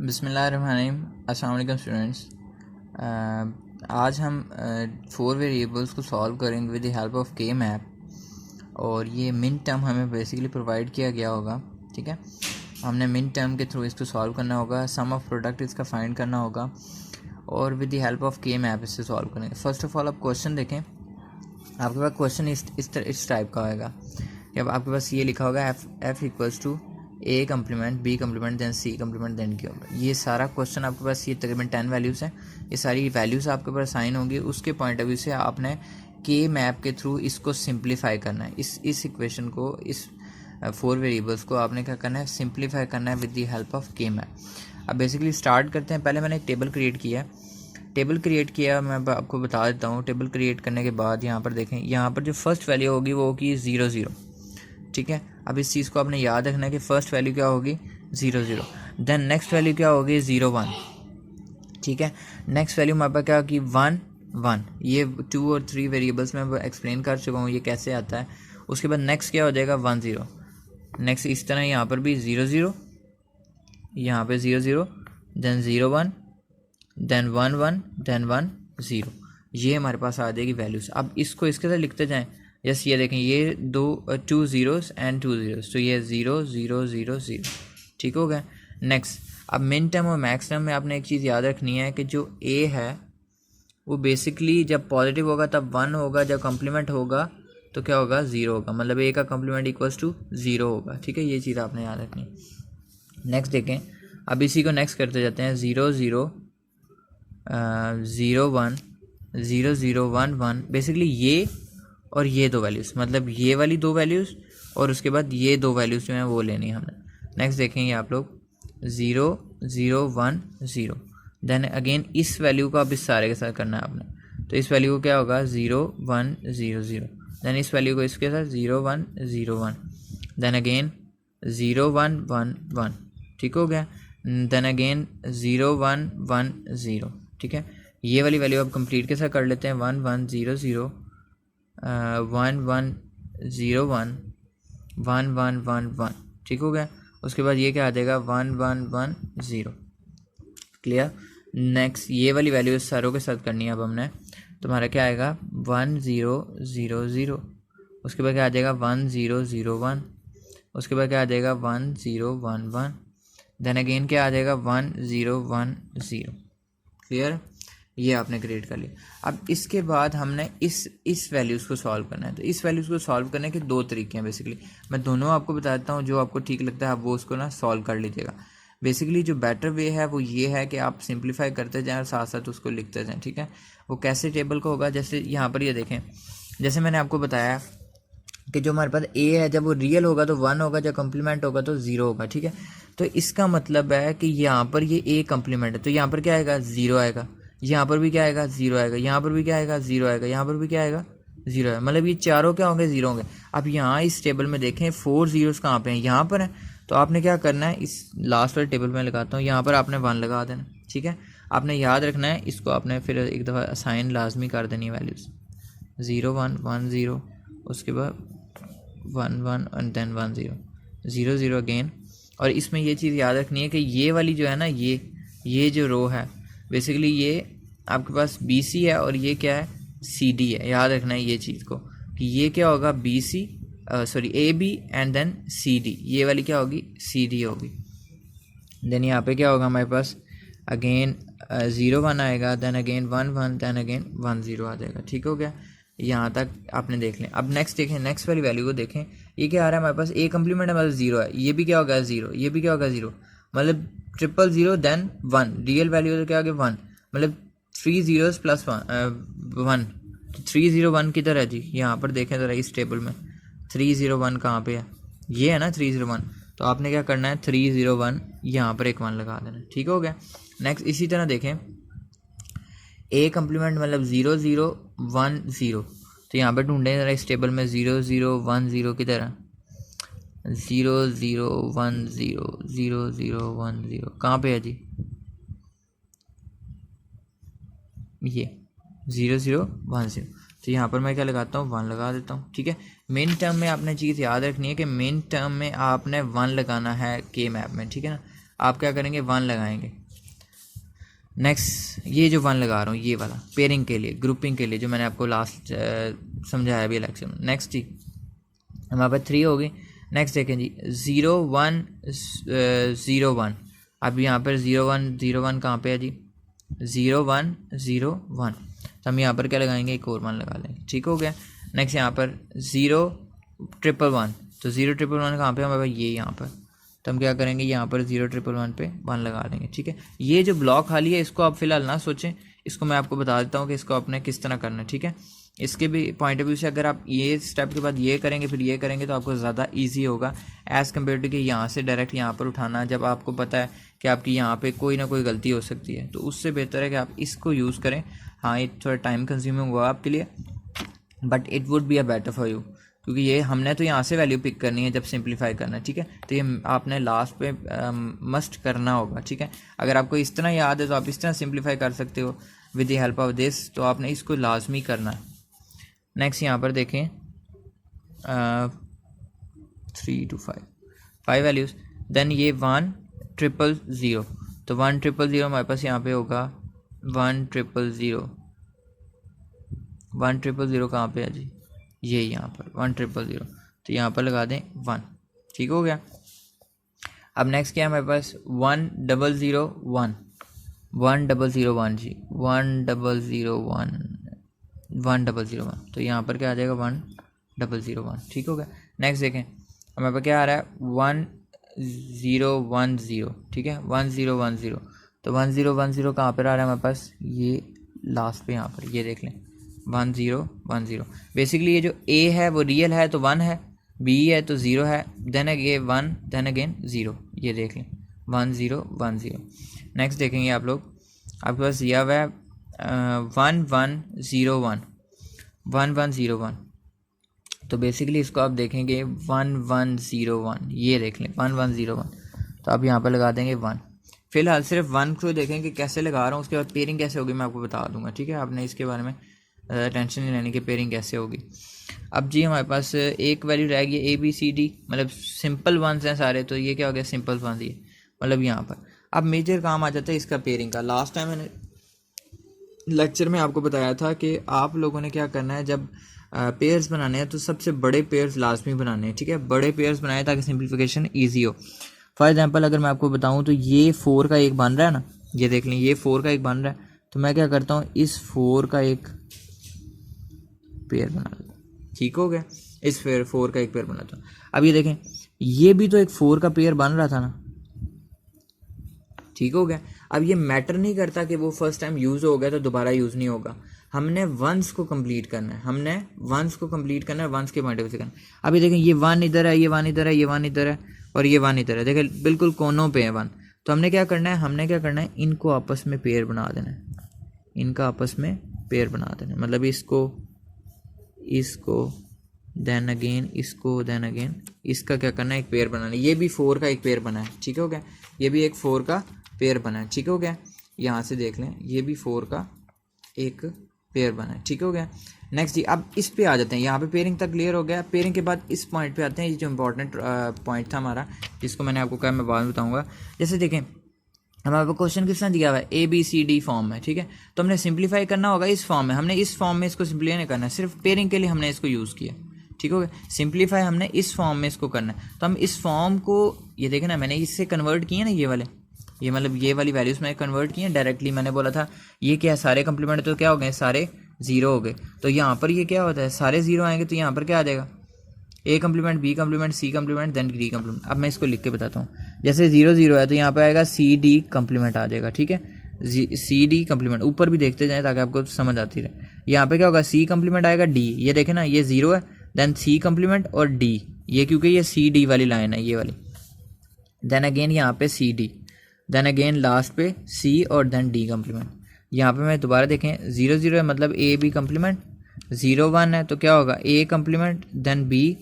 बिस्मिल्लाहिर्रहमानिर्रहीम। अस्सलाम वालेकुम स्टूडेंट्स। आज हम 4 वेरिएबल्स को सॉल्व करेंगे विद द हेल्प ऑफ के मैप। और ये मिन टर्म हमें बेसिकली प्रोवाइड किया गया होगा। ठीक है, हमने मिन टर्म के थ्रू इसको सॉल्व करना होगा, सम ऑफ प्रोडक्ट इसका फाइंड करना होगा और विद द हेल्प ऑफ के मैप इससे सॉल्व करेंगे। फर्स्ट ऑफ ऑल आप क्वेश्चन देखें, आपके पास क्वेश्चन इस टाइप का होगा कि अब आपके पास ये लिखा होगा F equals to A complement B complement then C complement then Q. ये सारा क्वेश्चन आपके पास, ये तकरीबन 10 वैल्यूज़ हैं। ये सारी वैल्यूज़ आपके पास साइन होंगी। उसके पॉइंट ऑफ व्यू से आपने के मैप के थ्रू इसको सिंप्लीफाई करना है। इस इक्वेशन को, इस 4 वेरिएबल्स को आपने क्या करना है, सिंप्लीफाई करना है विद द हेल्प ऑफ के मैप। अब बेसिकली स्टार्ट करते हैं। पहले मैंने एक टेबल क्रिएट किया मैं आपको बता देता हूँ। टेबल क्रिएट करने के बाद यहाँ पर देखें, यहाँ पर जो फर्स्ट वैल्यू होगी वो होगी 0 0। ठीक है, अब इस चीज़ को आपने याद रखना है कि फर्स्ट वैल्यू क्या होगी 0 0, देन नेक्स्ट वैल्यू क्या होगी 0 1। ठीक है, नेक्स्ट वैल्यू हमारे पास क्या होगी 1 1। ये 2 और 3 वेरिएबल्स में एक्सप्लेन कर चुका हूँ ये कैसे आता है। उसके बाद नेक्स्ट क्या हो जाएगा 1 0। नेक्स्ट इस तरह यहाँ पर भी 0 0, यहाँ पे 0 0, देन 0 1, देन 1 1, देन 1 0। ये हमारे पास आ जाएगी वैल्यूज़। अब इसको इसके साथ लिखते जाएं। यस, ये देखें, ये 2 zeros एंड 2 zeros, तो ये 0 0 0 0। ठीक हो गया। नेक्स्ट, अब मिन टर्म और मैक्स टर्म में आपने एक चीज़ याद रखनी है कि जो ए है वो बेसिकली जब पॉजिटिव होगा तब 1 होगा, जब कम्प्लीमेंट होगा तो क्या होगा 0 होगा, मतलब ए का कम्प्लीमेंट इक्वल्स टू 0 होगा। ठीक है, ये चीज़ आपने याद रखनी है। नेक्स्ट देखें, अब इसी को नेक्स्ट करते जाते हैं। 0 0 0 1 0 0 1 1। बेसिकली ये और ये दो वैल्यूज़, मतलब ये वाली दो वैल्यूज़ और उसके बाद ये दो वैल्यूज़ जो हैं वो लेनी है हमने। नेक्स्ट देखेंगे आप लोग 0 0 1 0, देन अगेन इस वैल्यू को अब इस सारे के साथ करना है आपने। तो इस वैल्यू को क्या होगा 0 1 0 0, देन इस वैल्यू को इसके साथ 0 1 0 1, देन अगेन 0 1 1 1। ठीक हो गया। Then again 0 1 1 0। ठीक है, ये वाली वैल्यू अब कंप्लीट के साथ कर लेते हैं। 1 1 0 0, 1 1 0 1, 1 1 1 1। ठीक हो गया। उसके बाद ये क्या आ जाएगा 1 1 1 0। क्लियर। नेक्स्ट ये वाली वैल्यू सारों के साथ करनी है अब हमने। तो हमारा क्या आएगा 1 0 0 0। उसके बाद क्या आ जाएगा 1 0 0 1। उसके बाद क्या आ जाएगा 1 0 1 1, देन अगेन क्या आ जाएगा 1 0 1 0। क्लियर, ये आपने क्रिएट कर लिया। अब इसके बाद हमने इस वैल्यूज़ को सॉल्व करना है। तो इस वैल्यूज़ को सॉल्व करने के दो तरीके हैं बेसिकली। मैं दोनों आपको बता देता हूँ, जो आपको ठीक लगता है आप वो उसको ना सॉल्व कर लीजिएगा। बेसिकली जो बेटर वे है वो ये है कि आप सिंप्लीफाई करते जाएं और साथ साथ उसको लिखते जाएं। ठीक है, वो कैसे टेबल को होगा, जैसे यहाँ पर ये देखें, जैसे मैंने आपको बताया कि जो हमारे पास ए है जब वो रियल होगा तो 1 होगा, जब कम्प्लीमेंट होगा तो 0 होगा। ठीक है, तो इसका मतलब है कि यहाँ पर ये ए कम्प्लीमेंट है तो यहाँ पर क्या आएगा 0 आएगा, यहाँ पर भी क्या आएगा 0 आएगा, यहाँ पर भी क्या आएगा 0 आएगा, यहाँ पर भी क्या आएगा 0 आएगा। मतलब ये चारों क्या होंगे 0 होंगे। अब यहाँ इस टेबल में देखें 4 zeros कहाँ पे हैं, यहाँ पर है। तो आपने क्या करना है, इस लास्ट वाले टेबल में लगाता हूँ, यहाँ पर आपने 1 लगा देना। ठीक है, आपने याद रखना है इसको, आपने फिर एक दफ़ा असाइन लाजमी कर देनी है वैल्यूज़। 0 1 1 0, उसके बाद 1 1 एंड देन 1 0 0 0 अगेन। और इसमें ये चीज़ याद रखनी है कि ये वाली जो है ना, ये जो रो है बेसिकली ये आपके पास BC है और ये क्या है CD है। याद रखना है ये चीज़ को कि ये क्या होगा BC, sorry AB and then CD, ये वाली क्या होगी CD होगी। देन यहाँ पे क्या होगा हमारे पास अगेन 0 1 आएगा, देन अगेन 1 1, देन अगेन 1 0 आ जाएगा। ठीक हो गया, यहाँ तक आपने देख लें। अब नेक्स्ट देखें, नेक्स्ट वाली वैल्यू को देखें। ये क्या आ रहा है हमारे पास, ए कम्प्लीमेंट है मतलब 0 है, ये भी क्या होगा 0, ये भी क्या होगा 0, मतलब 0 0 देन 1। रियल वैल्यू तो क्या होगा 1, मतलब 3 zeros प्लस 1। तो 3 0 1 किधर है जी, यहाँ पर देखें ज़रा इस टेबल में 3 0 1 कहाँ पे है, ये है ना 3 0 1। तो आपने क्या करना है 3 0 1, यहाँ पर एक 1 लगा देना। ठीक हो गया। नेक्स्ट इसी तरह देखें, ए कम्प्लीमेंट मतलब 0 0 1 0। तो यहाँ पर ढूंढें ज़रा इस टेबल में 0 0 1 0 की तरह, 0 0 1 0 0 0 1 0 कहाँ पे है जी, ये 0 0 1 0। तो यहाँ पर मैं क्या लगाता हूँ 1 लगा देता हूँ। ठीक है, मेन टर्म में आपने चीज़ याद रखनी है कि मेन टर्म में आपने 1 लगाना है के मैप में। ठीक है ना, आप क्या करेंगे 1 लगाएंगे। नेक्स्ट ये जो 1 लगा रहा हूँ ये वाला पेयरिंग के लिए, ग्रुपिंग के लिए, जो मैंने आपको लास्ट समझाया अभी लेक्चर में। नेक्स्ट जी हमारे पास 3 हो गई। नेक्स्ट देखें जी 0 1 0 1। अब यहाँ पर 0 1 0 1 कहाँ पे है जी, 0 1 0 1, तो हम यहाँ पर क्या लगाएंगे, एक और 1 लगा लेंगे, ठीक हो गया। नेक्स्ट यहाँ पर 0 1 1, तो 0 1 1 कहाँ पे हमारे पास, ये यहाँ पर, तो हम क्या करेंगे यहाँ पर 0 1 1 पे 1 लगा देंगे, ठीक है। ये जो ब्लॉक खाली है इसको आप फिलहाल ना सोचें, इसको मैं आपको बता देता हूँ कि इसको आपने किस तरह करना है, ठीक है। इसके भी पॉइंट ऑफ व्यू से अगर आप ये स्टेप के बाद ये करेंगे फिर ये करेंगे तो आपको ज़्यादा इजी होगा एज़ कम्पेयर टू कि यहाँ से डायरेक्ट यहाँ पर उठाना, जब आपको पता है कि आपकी यहाँ पे कोई ना कोई गलती हो सकती है। तो उससे बेहतर है कि आप इसको यूज़ करें। हाँ ये थोड़ा टाइम कंज्यूमिंग हुआ आपके लिए, but it would be a better for you, क्योंकि ये हमने तो यहाँ से वैल्यू पिक करनी है जब सिंप्लीफाई करना है, ठीक है। तो ये आपने लास्ट पे मस्ट करना होगा, ठीक है। अगर आपको इस तरह याद है तो आप इस तरह सिंप्लीफाई कर सकते हो with the help of this, तो आपने इसको लाजमी करना है। नेक्स्ट यहाँ पर देखें 3 to 5 वैल्यूज़, देन ये 1 0 0, तो 1 0 0 हमारे पास यहाँ पे होगा 1 0 0 1 0 0 कहाँ पे है जी, ये यहाँ पर 1 0 0, तो यहाँ पर लगा दें 1, ठीक हो गया। अब नेक्स्ट क्या है हमारे पास 1 0 0 1 1 0 0 1 जी 1 0 0 1 1 0 0 1, तो यहाँ पर क्या आ जाएगा 1 0 0 1, ठीक हो गया। नेक्स्ट देखें हमारे पास क्या आ रहा है 1 0 1 0, ठीक है 1 0 1 0, तो 1 0 1 0 कहाँ पर आ रहा है हमारे पास, ये लास्ट पे यहाँ पर, ये देख लें 1 0 1 0। बेसिकली ये जो A है वो रियल है तो 1 है, B है तो 0 है, देन अगेन 1 देन अगेन 0, ये देख लें 1 0 1 0। नेक्स्ट देखेंगे आप लोग, आपके पास यह हुआ है 1 1 0 1 1 1 0 1, तो बेसिकली इसको आप देखेंगे 1 1 0 1, ये देख लें 1 1 0 1, तो आप यहाँ पर लगा देंगे 1। फिलहाल सिर्फ 1 को देखें कि कैसे लगा रहा हूँ, उसके बाद पेयरिंग कैसे होगी मैं आपको बता दूंगा, ठीक है। आपने इसके बारे में टेंशन नहीं लेने की पेयरिंग कैसे होगी। अब जी हमारे पास एक वैल्यू रह गई ABCD, मतलब सिंपल वंस हैं सारे, तो ये क्या हो गया सिंपल वंस, ये मतलब यहाँ पर। अब मेजर काम आ जाता है इसका पेयरिंग का। लास्ट टाइम मैंने लेक्चर में आपको बताया था कि आप लोगों ने क्या करना है, जब पेयर्स बनाने हैं तो सबसे बड़े पेयर्स लाजमी बनाने हैं, ठीक है। बड़े पेयर्स बनाए ताकि सिंप्लीफिकेशन ईजी हो। फॉर एग्जांपल अगर मैं आपको बताऊं तो ये 4 का एक बन रहा है ना, ये देख लें ये 4 का एक बन रहा है, तो मैं क्या करता हूँ इस 4 का एक पेयर बना लेता हूँ, ठीक हो गया। इस 4 का एक पेयर बनाता हूँ। अब ये देखें ये भी तो एक 4 का पेयर बन रहा था ना, ठीक हो गया। अब ये मैटर नहीं करता कि वो फर्स्ट टाइम यूज़ हो गया तो दोबारा यूज़ नहीं होगा, हमने वंस को कंप्लीट करना है, हमने वंस को कंप्लीट करना है, वंस के पॉइंट ऑफ व्यू से करना है। अभी देखें ये 1 इधर है, ये 1 इधर है, ये 1 इधर है और ये 1 इधर है, देखें बिल्कुल कोनों पे है 1। तो हमने क्या करना है, हमने क्या करना है, इनको आपस में पेयर बना देना है, इनका आपस में पेयर बना देना है, मतलब इसको देन अगेन इसको देन अगेन इसका क्या करना है, एक पेयर बनाना है। ये भी 4 का एक पेयर बना है, ठीक हो गया। ये भी एक 4 का पेयर बना है, ठीक हो गया। यहाँ से देख लें ये भी 4 का एक पेयर बना है, ठीक हो गया। नेक्स्ट जी अब इस पे आ जाते हैं, यहाँ पे पेयरिंग तक क्लियर हो गया। पेयरिंग के बाद इस पॉइंट पे आते हैं, ये जो इंपॉर्टेंट पॉइंट था हमारा, जिसको मैंने आपको कहा मैं बाद में बताऊँगा। जैसे देखें हमारे पास क्वेश्चन किस तरह दिया हुआ है, ABCD फॉर्म में, ठीक है। तो हमने सिंप्लीफाई करना होगा इस फॉर्म में, हमने इस फॉर्म में इसको सिंप्लीफाई नहीं करना है, सिर्फ पेयरिंग के लिए हमने इसको यूज़ किया, ठीक हो गया। सिंप्लीफाई हमने इस फॉर्म में इसको करना है, तो हम इस फॉर्म को ये देखें ना, मैंने इससे कन्वर्ट किया ना, ये वाले ये मतलब ये वाली वैल्यूज़ मैंने कन्वर्ट किए डायरेक्टली। मैंने बोला था ये क्या है, सारे कंप्लीमेंट तो क्या हो गए, सारे 0 हो गए। तो यहाँ पर ये क्या होता है, सारे 0 आएंगे तो यहाँ पर क्या आ जाएगा, A complement, B complement, C complement, then D complement. अब मैं इसको लिख के बताता हूँ। जैसे 0 0 है तो यहाँ पर आएगा CD कंप्लीमेंट आ जाएगा, ठीक है। CD कंप्लीमेंट ऊपर भी देखते जाएं ताकि आपको समझ आती रहे। यहाँ पे क्या होगा, C कंप्लीमेंट आएगा, D, ये देखें ना ये 0 है, देन C कंप्लीमेंट और D, ये क्योंकि ये CD वाली लाइन है ये वाली, देन अगेन यहाँ पे CD, देन अगेन लास्ट पे C और देन D कंप्लीमेंट। यहाँ पे मैं दोबारा देखें 0 0 है मतलब A B कंप्लीमेंट, 0 1 है तो क्या होगा A complement, then B,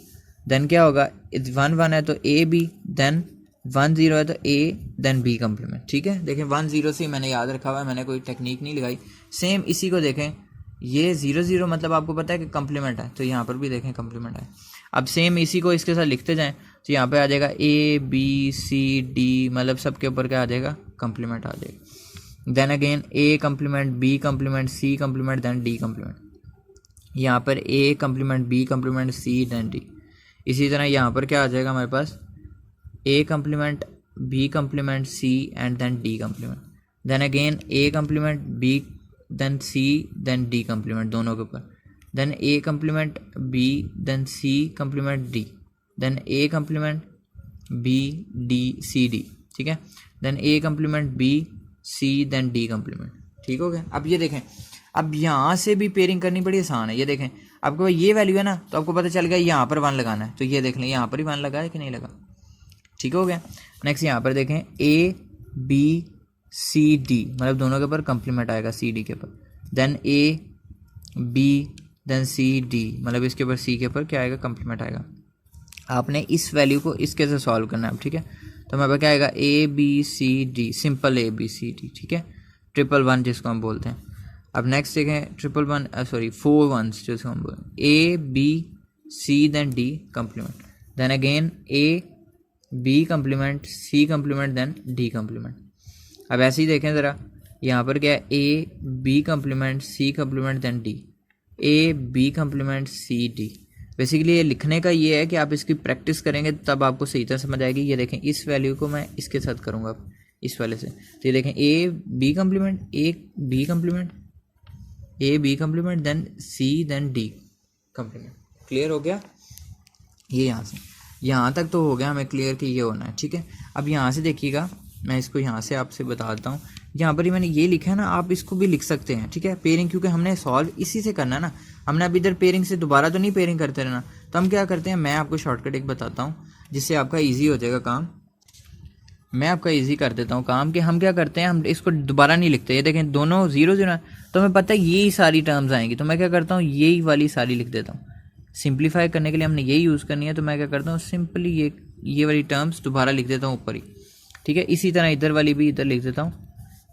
then क्या होगा 1 1 है तो A B, देन 1 0 है तो A देन B कंप्लीमेंट, ठीक है। देखें 1 0 से मैंने याद रखा हुआ है, मैंने कोई टेक्निक नहीं लगाई। सेम इसी को देखें, ये 0 0 मतलब आपको पता है कि कंप्लीमेंट है, तो यहाँ पर भी देखें कंप्लीमेंट है। अब सेम इसी को इसके साथ लिखते जाएं तो यहाँ पे आ जाएगा A B C D, मतलब सबके ऊपर क्या आ जाएगा, कम्प्लीमेंट आ जाएगा। Then again A complement, B complement, C complement, then D complement. यहाँ पर A complement, B complement, C then D। इसी तरह यहाँ पर क्या आ जाएगा हमारे पास, A complement, B complement, C and then D complement. Then again A complement, B then C then D complement दोनों के ऊपर। Then A complement, B then C complement, D then A complement, B D C D, ठीक है। Then A complement, B C then D complement, ठीक हो गया। अब ये देखें, अब यहाँ से भी पेयरिंग करनी बड़ी आसान है। ये देखें आपके पास ये वैल्यू है ना, तो आपको पता चल गया यहाँ पर 1 लगाना है, तो ये देख लें यहाँ पर ही 1 लगा है कि नहीं लगा, ठीक हो गया। नेक्स्ट यहाँ पर देखें A B C D, मतलब दोनों के ऊपर कम्प्लीमेंट आएगा C D के ऊपर। Then A B then C D, मतलब इसके ऊपर C के ऊपर क्या आएगा, कम्प्लीमेंट आएगा। आपने इस वैल्यू को इसके से सॉल्व करना है, ठीक है। तो हमारे पास क्या आएगा, A B C D, simple A B C D, ठीक है। 111 जिसको हम बोलते हैं। अब नेक्स्ट देखें 4 1s जिसको हम बोलते हैं, A B C then D complement. Then again A B complement, C complement, then D complement. अब ऐसे ही देखें ज़रा, यहाँ पर क्या है, A B complement, C complement, then D, A B complement, C D। Basically ये लिखने का ये है कि आप इसकी प्रैक्टिस करेंगे तब आपको सही तरह समझ आएगी। ये देखें इस वैल्यू को मैं इसके साथ करूँगा अब इस वाले से, तो ये देखें A B complement, A B complement, A B complement, then C then D complement. Clear हो गया, ये यहाँ से यहाँ तक तो हो गया हमें क्लियर कि ये होना है, ठीक है। अब यहाँ से देखिएगा, मैं इसको यहाँ से आपसे बता देता हूँ। यहाँ पर ही मैंने ये लिखा है ना, आप इसको भी लिख सकते हैं, ठीक है। पेयरिंग क्योंकि हमने सॉल्व इसी से करना है ना, हमने अब इधर पेयरिंग से दोबारा तो नहीं पेयरिंग करते रहना। तो हम क्या करते हैं, मैं आपको शॉर्टकट एक बताता हूँ जिससे आपका ईजी हो जाएगा काम। मैं आपका ईजी कर देता हूँ काम कि हम क्या करते हैं, हम इसको दोबारा नहीं लिखते। ये देखें दोनों 0 0 तो हमें पता है यही सारी टर्म्स आएंगी, तो मैं क्या करता हूँ, यही वाली सारी लिख देता हूँ। सिंप्लीफाई करने के लिए हमने यही यूज़ करनी है, तो मैं क्या करता हूँ, सिंपली ये वाली टर्म्स दोबारा लिख देता हूँ ऊपर ही, ठीक है। इसी तरह इधर वाली भी इधर लिख देता हूँ,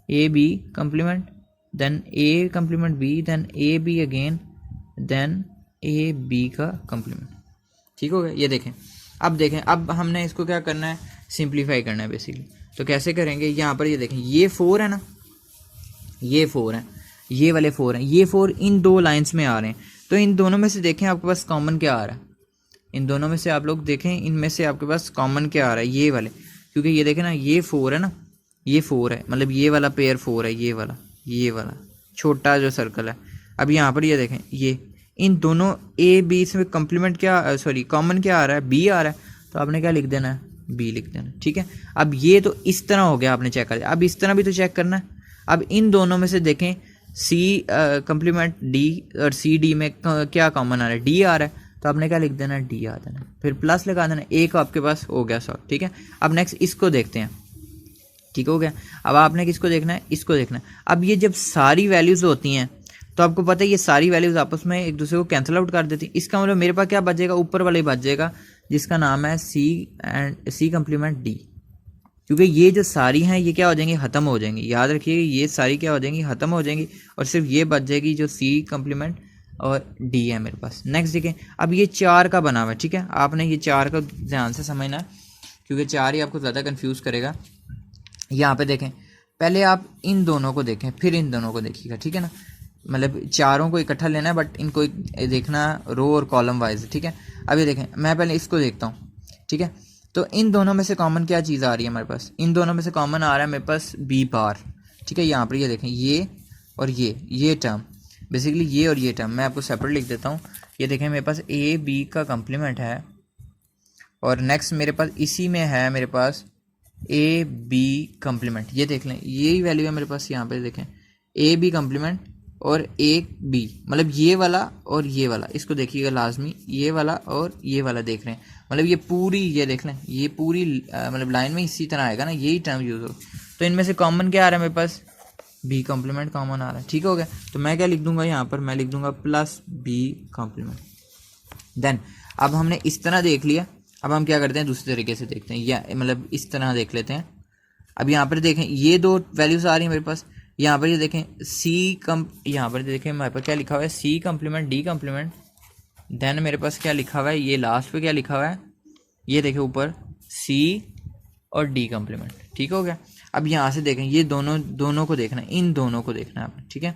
A B complement, then A complement B, then A B again, then A B का कम्प्लीमेंट, ठीक हो गया। ये देखें, अब देखें, अब हमने इसको क्या करना है, सिंप्लीफाई करना है बेसिकली। तो कैसे करेंगे, यहाँ पर ये देखें, ये 4 है ना, ये 4 है, ये वाले 4 हैं, ये 4 इन 2 लाइन्स में आ रहे हैं। तो इन दोनों में से देखें आपके पास कॉमन क्या आ रहा है, इन दोनों में से आप लोग देखें, इनमें से आपके पास कॉमन क्या आ रहा है, ये वाले, क्योंकि ये देखें ना, ये 4 है ना, ये 4 है, मतलब ये वाला पेयर 4 है, ये वाला छोटा जो सर्कल है। अब यहाँ पर ये देखें, ये इन दोनों A B से कम्प्लीमेंट क्या, सॉरी कॉमन क्या आ रहा है, B आ रहा है, तो आपने क्या लिख देना है, B लिख देना, ठीक है। अब ये तो इस तरह हो गया, आपने चेक कर लिया। अब इस तरह भी तो चेक करना है। अब इन दोनों में से देखें, C कम्प्लीमेंट D और C D में क्या कॉमन आ रहा है, D आ रहा है, तो आपने क्या लिख देना है, D आ देना, फिर प्लस लगा देना, एक आपके पास हो गया सॉल्व, ठीक है। अब नेक्स्ट इसको देखते हैं, ठीक हो गया। अब आपने किसको देखना है, इसको देखना है। अब ये जब सारी वैल्यूज़ होती हैं तो आपको पता है ये सारी वैल्यूज़ आपस में एक दूसरे को कैंसिल आउट कर देती हैं। इसका मतलब मेरे पास क्या बचेगा, ऊपर वाला ही बच जाएगा जिसका नाम है C कम्प्लीमेंट D, क्योंकि ये जो सारी हैं ये क्या हो जाएंगी, ख़त्म हो जाएंगी। याद रखिए ये सारी क्या हो जाएंगी, ख़त्म हो जाएंगी, और सिर्फ ये बच जाएगी जो C कम्प्लीमेंट और D है मेरे पास। नेक्स्ट देखें, अब ये 4 का बना हुआ है, ठीक है। आपने ये 4 का ध्यान से समझना, क्योंकि 4 ही आपको ज़्यादा कन्फ्यूज़ करेगा। यहाँ पे देखें, पहले आप इन दोनों को देखें, फिर इन दोनों को देखिएगा, ठीक है ना। मतलब चारों को इकट्ठा लेना है, बट इनको देखना रो और कॉलम वाइज, ठीक है। अब ये देखें, मैं पहले इसको देखता हूँ, ठीक है। तो इन दोनों में से कॉमन क्या चीज़ आ रही है हमारे पास, इन दोनों में से कॉमन आ रहा है मेरे पास B बार, ठीक है। यहाँ पर ये देखें, ये और ये टर्म, बेसिकली ये और ये टर्म मैं आपको सेपरेट लिख देता हूँ। ये देखें मेरे पास A B का कम्प्लीमेंट है, और नेक्स्ट मेरे पास इसी में है मेरे पास A B कम्प्लीमेंट। ये देख लें, यही वैल्यू है मेरे पास, यहाँ पे देखें A B कम्प्लीमेंट और A B, मतलब ये वाला और ये वाला, इसको देखिएगा लाजमी, ये वाला और ये वाला देख रहे हैं, मतलब ये पूरी, ये देख लें, ये पूरी मतलब लाइन में इसी तरह आएगा ना, यही टर्म यूज़ हो। तो इनमें से कॉमन क्या आ रहा है मेरे पास, B कम्प्लीमेंट कॉमन आ रहा है, ठीक हो गया। तो मैं क्या लिख दूंगा यहाँ पर, मैं लिख दूंगा प्लस B कम्प्लीमेंट। देन अब हमने इस तरह देख लिया, अब हम क्या करते हैं, दूसरे तरीके से देखते हैं, या मतलब इस तरह देख लेते हैं। अब यहाँ पर देखें, ये 2 वैल्यूज़ आ रही हैं मेरे पास। यहाँ पर ये देखें यहाँ पर देखें मेरे पास क्या लिखा हुआ है, C complement D complement. Then मेरे पास क्या लिखा हुआ है, ये लास्ट पे क्या लिखा हुआ है, ये देखें ऊपर सी और डी कम्प्लीमेंट, ठीक हो गया। अब यहाँ से देखें ये दोनों को देखना है, इन दोनों को देखना है आपने, ठीक है।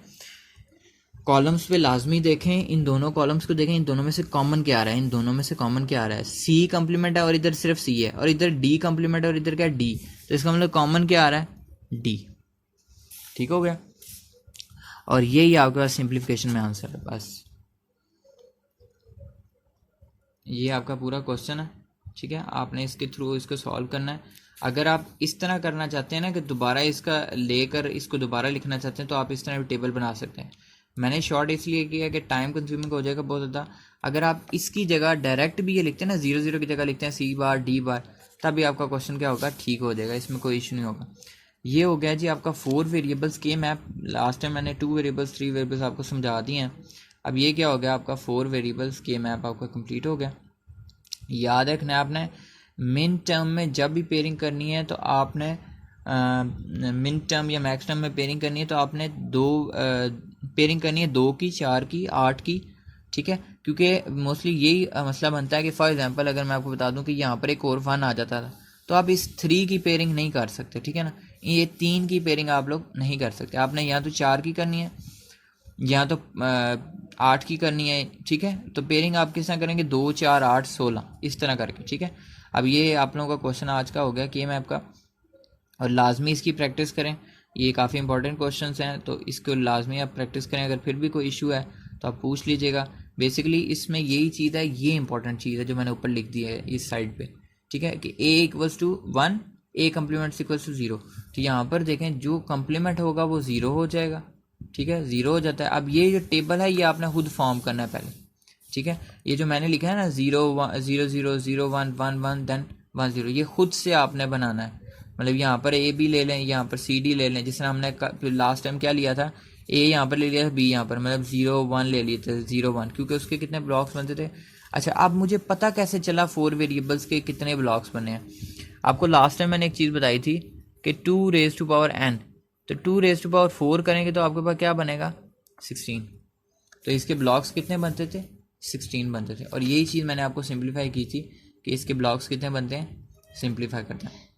कॉलम्स पे लाजमी देखें, इन दोनों कॉलम्स को देखें, इन दोनों में से कॉमन क्या आ रहा है, इन दोनों में से कॉमन क्या आ रहा है, सी कम्प्लीमेंट है और इधर सिर्फ सी है, और इधर डी कम्प्लीमेंट और इधर क्या है डी, तो इसका मतलब कॉमन क्या आ रहा है डी, ठीक हो गया। और यही आपके पास सिंप्लीफिकेशन में आंसर है, बस ये आपका पूरा क्वेश्चन है, ठीक है। आपने इसके थ्रू इसको सॉल्व करना है। अगर आप इस तरह करना चाहते हैं ना कि दोबारा इसका लेकर इसको दोबारा लिखना चाहते हैं तो आप इस तरह भी टेबल बना सकते हैं। मैंने शॉर्ट इसलिए किया कि टाइम कंज्यूमिंग हो जाएगा बहुत ज़्यादा। अगर आप इसकी जगह डायरेक्ट भी ये लिखते हैं ना, 0 0 की जगह लिखते हैं सी बार डी बार, तभी आपका क्वेश्चन क्या होगा, ठीक हो जाएगा, इसमें कोई इशू नहीं होगा। ये हो गया जी आपका 4 वेरिएबल्स के मैप। लास्ट टाइम मैंने 2 वेरिएबल्स 3 वेरिएबल्स आपको समझा दिए हैं। अब ये क्या हो गया, आपका 4 वेरिएबल्स के मैप आपका कंप्लीट हो गया। याद रखना है आपने मिन टर्म में जब भी पेयरिंग करनी है तो आपने मिन टर्म या मैक्स टर्म में पेयरिंग करनी है तो आपने पेयरिंग करनी है 2 की, 4 की, 8 की, ठीक है। क्योंकि मोस्टली यही मसला बनता है कि फॉर एग्जांपल अगर मैं आपको बता दूं कि यहाँ पर एक और 1 आ जाता था तो आप इस 3 की पेयरिंग नहीं कर सकते, ठीक है ना। ये 3 की पेयरिंग आप लोग नहीं कर सकते, आपने यहाँ तो 4 की करनी है, यहाँ तो 8 की करनी है, ठीक है। तो पेयरिंग आप किस तरह करेंगे, 2 4 8 16 इस तरह करके, ठीक है। अब ये आप लोगों का क्वेश्चन आज का हो गया के मैप का, और लाजमी इसकी प्रैक्टिस करें, ये काफ़ी इंपॉर्टेंट क्वेश्चंस हैं तो इसको लाजमी आप प्रैक्टिस करें। अगर फिर भी कोई इशू है तो आप पूछ लीजिएगा। बेसिकली इसमें यही चीज़ है, ये इंपॉर्टेंट चीज़ है जो मैंने ऊपर लिख दी है इस साइड पे, ठीक है, कि a equals to 1, a complement equals to 0। तो यहाँ पर देखें जो कम्प्लीमेंट होगा वो 0 हो जाएगा, ठीक है, 0 हो जाता है। अब ये जो टेबल है ये आपने खुद फॉर्म करना है पहले, ठीक है। ये जो मैंने लिखा है ना 0 0 0 0 1 1 1 देन 1 0, ये खुद से आपने बनाना है। मतलब यहाँ पर ए बी ले लें, यहाँ पर सी डी ले लें, जिसने हमने लास्ट टाइम क्या लिया था, ए यहाँ पर ले लिया था, बी यहाँ पर, मतलब 0 1 ले लिए थे, 0 1, क्योंकि उसके कितने ब्लॉक्स बनते थे। अच्छा, अब मुझे पता कैसे चला 4 वेरिएबल्स के कितने ब्लॉक्स बने हैं। आपको लास्ट टाइम मैंने एक चीज़ बताई थी कि 2 रेज़ टू पावर n, तो 2 रेज़ टू पावर 4 करेंगे तो आपके पास क्या बनेगा, 16। तो इसके ब्लॉक्स कितने बनते थे, 16 बनते थे। और यही चीज़ मैंने आपको सिंप्लीफाई की थी कि इसके ब्लॉक्स कितने बनते हैं, सिंप्लीफाई करते हैं।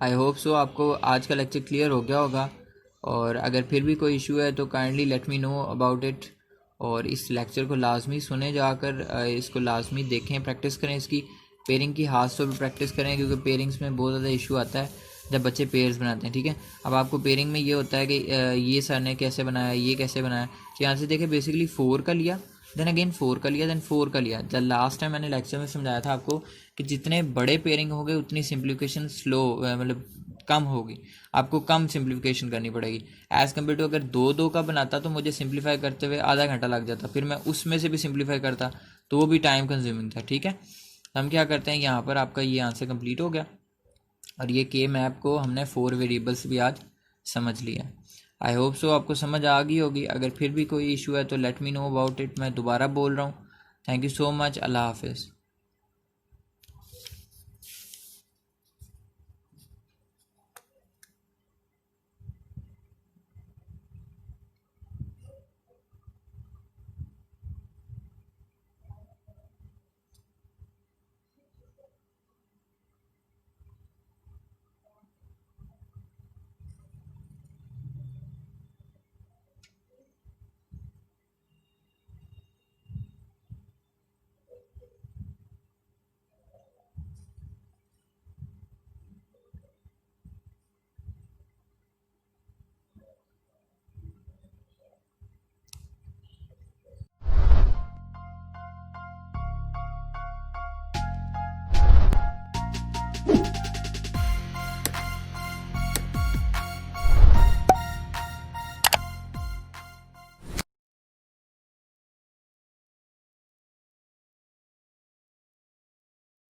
आई होप सो आपको आज का लेक्चर क्लियर हो गया होगा, और अगर फिर भी कोई इशू है तो kindly let me know about it. और इस लेक्चर को लाजमी सुने जाकर, इसको लाजमी देखें, प्रैक्टिस करें, इसकी पेयरिंग की हाथ से भी प्रैक्टिस करें, क्योंकि पेयरिंग्स में बहुत ज़्यादा इशू आता है जब बच्चे पेयर्स बनाते हैं, ठीक है। अब आपको पेयरिंग में ये होता है कि ये सर ने कैसे बनाया, ये कैसे बनाया, तो यहाँ से देखें बेसिकली 4 का लिया, देन अगेन 4 का लिया, देन 4 का लिया। द लास्ट टाइम मैंने लेक्चर में समझाया था आपको कि जितने बड़े पेयरिंग हो गए उतनी सिंप्लीफिकेशन स्लो, मतलब कम होगी, आपको कम सिंप्लीफिकेशन करनी पड़ेगी। एज़ कम्पेयर टू अगर 2 2 का बनाता तो मुझे सिंप्लीफाई करते हुए आधा घंटा लग जाता, फिर मैं उसमें से भी सिंप्लीफाई करता तो वो भी टाइम कंज्यूमिंग था, ठीक है। हम क्या करते हैं, यहाँ पर आपका ये आंसर कंप्लीट हो गया, और ये के मैप को हमने 4 वेरिएबल्स भी आज समझ लिया। आई होप सो आपको समझ आ गई होगी। अगर फिर भी कोई इशू है तो let me know about it, मैं दोबारा बोल रहा हूँ। थैंक यू सो मच, अल्लाह हाफिज़।